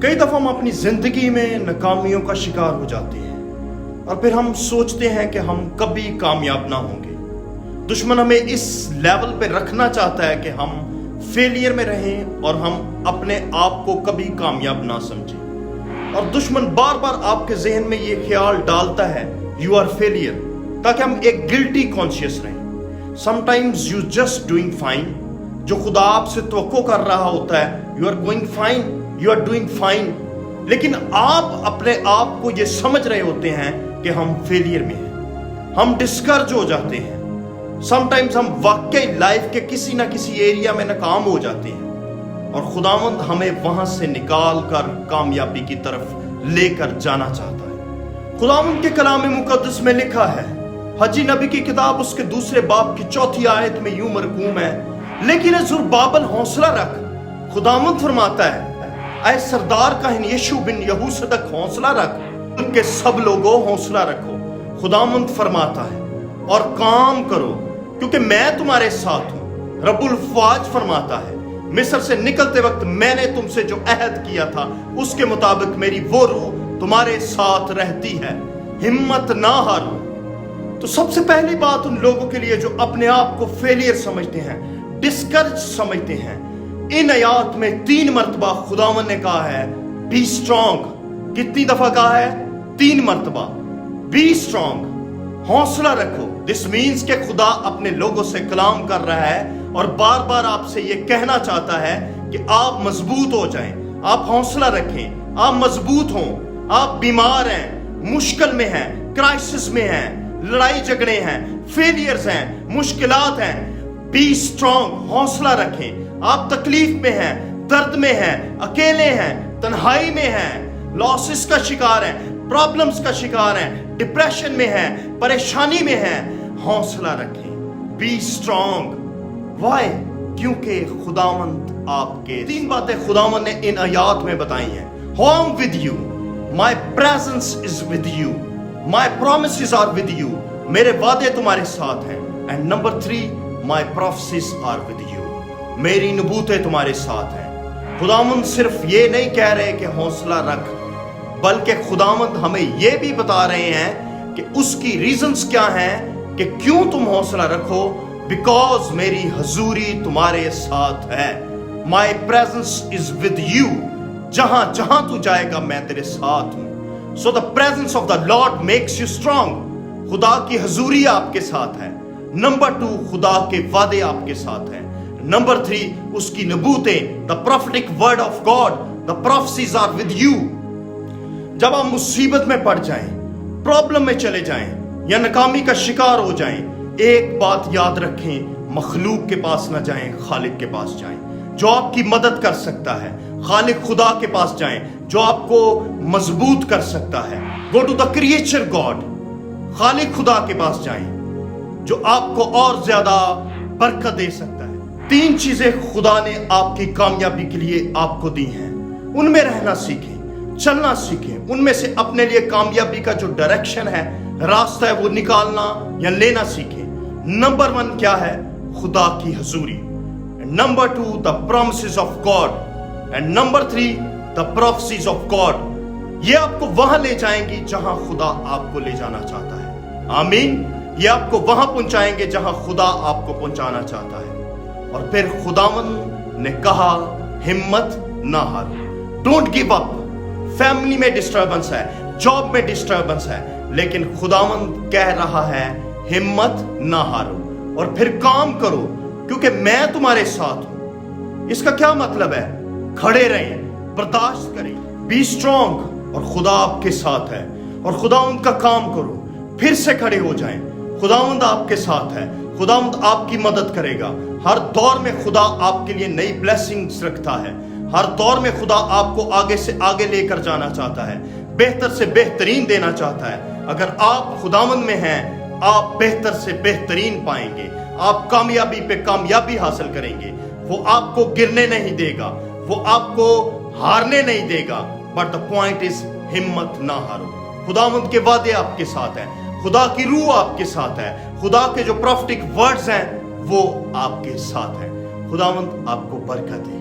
कई दफा हम अपनी जिंदगी में नाकामियों का शिकार हो जाते हैं और फिर हम सोचते हैं कि हम कभी कामयाब ना होंगे। दुश्मन हमें इस लेवल पे रखना चाहता है कि हम फेलियर में रहें और हम अपने आप को कभी कामयाब ना समझें। और दुश्मन बार बार आपके जहन में ये ख्याल डालता है यू आर फेलियर, ताकि हम एक गिल्टी कॉन्शियस रहें। Sometimes you just doing fine, जो खुदा आपसे तवक्को कर रहा होता है you are going fine, you are doing fine, लेकिन आप अपने आप को ये समझ रहे होते हैं कि हम फेलियर में हैं, हम डिस्करेज हो जाते हैं। समटाइम्स हम वाकई लाइफ के किसी ना किसी एरिया में नाकाम हो जाते हैं और खुदावंद हमें वहां से निकाल कर कामयाबी की तरफ लेकर जाना चाहता है। खुदावंद के कलाम मुकद्दस में लिखा है, हजी नबी की किताब उसके 2 बाब की 4 आयत में यूं मरकूम है, लेकिन ज़ुरबाबेल हौसला रख। खुदावंद फरमाता है, ऐ सरदार काहिन यीशु बिन यहूसदक हौसला रख, उनके सब लोगों हौसला रखो। खुदावंद फरमाता है और काम करो क्योंकि मैं तुम्हारे साथ हूं। रब्बुल फ़ाज फरमाता है, मिस्र से निकलते वक्त मैंने तुमसे जो अहद किया था उसके मुताबिक मेरी वो रूह तुम्हारे साथ रहती है, हिम्मत ना हारो। तो सबसे पहली बात उन लोगों के लिए जो अपने आप को फेलियर समझते हैं, डिस्करेज समझते हैं, इन आयात में 3 मरतबा खुदावन ने कहा है बी स्ट्रॉन्ग। कितनी दफा कहा है? 3 मरतबा। बी स्ट्रॉन्ग, हौसला रखो। दिस मीन्स कि खुदा अपने लोगों से कलाम कर रहा है और बार बार आपसे ये कहना चाहता है कि आप मजबूत हो जाएं, आप हौसला रखें, आप मजबूत हों। आप बीमार हैं, मुश्किल में हैं, क्राइसिस में हैं, लड़ाई झगड़े हैं, फेलियर्स हैं, मुश्किलात हैं। बी स्ट्रॉन्ग, हौसला रखें। आप तकलीफ में हैं, दर्द में हैं, अकेले हैं, तन्हाई में हैं, लॉसेस का शिकार हैं, प्रॉब्लम्स का शिकार हैं, डिप्रेशन में हैं, परेशानी में हैं। हौसला रखें, बी स्ट्रॉन्ग। वाई? क्योंकि खुदावंद आपके 3 बातें खुदावंद ने इन आयात में बताई हैं। I am with you, my presence is with you, my promises are with you, मेरे वादे तुम्हारे साथ हैं। And number 3, my prophecies are with you, मेरी नबूतें तुम्हारे साथ हैं। खुदावंद सिर्फ ये नहीं कह रहे कि हौसला रख, बल्कि खुदावंद हमें ये भी बता रहे हैं कि उसकी रीजंस क्या हैं कि क्यों तुम हौसला रखो। बिकॉज मेरी हजूरी तुम्हारे साथ है, माई प्रेजेंस इज विद यू, जहां जहां तू जाएगा मैं तेरे साथ हूं। So the presence of the Lord makes you strong. खुदा की हजूरी आपके साथ है। नंबर 2, खुदा के वादे आपके साथ हैं। नंबर 3, उसकी नबूतें, the prophetic word of God, the prophecies are with you. जब आप मुसीबत में पड़ जाएं, प्रॉब्लम में चले जाएं या नाकामी का शिकार हो जाएं, एक बात याद रखें, मखलूक के पास ना जाएं, खालिक के पास जाएं, जो आपकी मदद कर सकता है। खालिक खुदा के पास जाएं, जो आपको मजबूत कर सकता है। Go to the creator God, खालिक खुदा के पास जाएं, जो आपको और ज्यादा बरकत दे सकता है। 3 चीजें खुदा ने आपकी कामयाबी के लिए आपको दी हैं, उनमें रहना सीखें, चलना सीखें। उनमें से अपने लिए कामयाबी का जो डायरेक्शन है, रास्ता है, वो निकालना या लेना सीखें। नंबर 1 क्या है? खुदा की हजूरी। Number 2, the promises of God. And number 3, the prophecies of God. ये आपको वहां ले जाएंगी जहां खुदा आपको ले जाना चाहता है। आमीन। ये आपको वहां पहुंचाएंगे जहां खुदा आपको पहुंचाना चाहता है। और फिर खुदावंद ने कहा, हिम्मत ना हारो, डोंट गिव अप। फैमिली में डिस्टर्बेंस है, जॉब में डिस्टर्बेंस है, लेकिन खुदावंद कह रहा है हिम्मत ना हारो और फिर काम करो क्योंकि मैं तुम्हारे साथ हूं। इसका क्या मतलब है? खड़े रहें, बर्दाश्त करें, बी स्ट्रॉन्ग, और खुदा आपके साथ है। और खुदावंद का काम करो, फिर से खड़े हो जाएं। खुदावंद आपके साथ है, खुदावंद आपकी मदद करेगा। हर दौर में खुदा आपके लिए नई ब्लेसिंग्स रखता है। हर दौर में खुदा आपको आगे से आगे लेकर जाना चाहता है, बेहतर से बेहतरीन देना चाहता है। अगर आप खुदावंद में हैं, आप बेहतर से बेहतरीन पाएंगे, आप कामयाबी पे कामयाबी हासिल करेंगे। वो आपको गिरने नहीं देगा, वो आपको हारने नहीं देगा। बट द पॉइंट इज, हिम्मत ना हारो। खुदावंद के वादे आपके साथ हैं, खुदा की रूह आपके साथ है, खुदा के जो प्रोफेटिक वर्ड्स हैं वो आपके साथ हैं। खुदावंद आपको बरकत दे।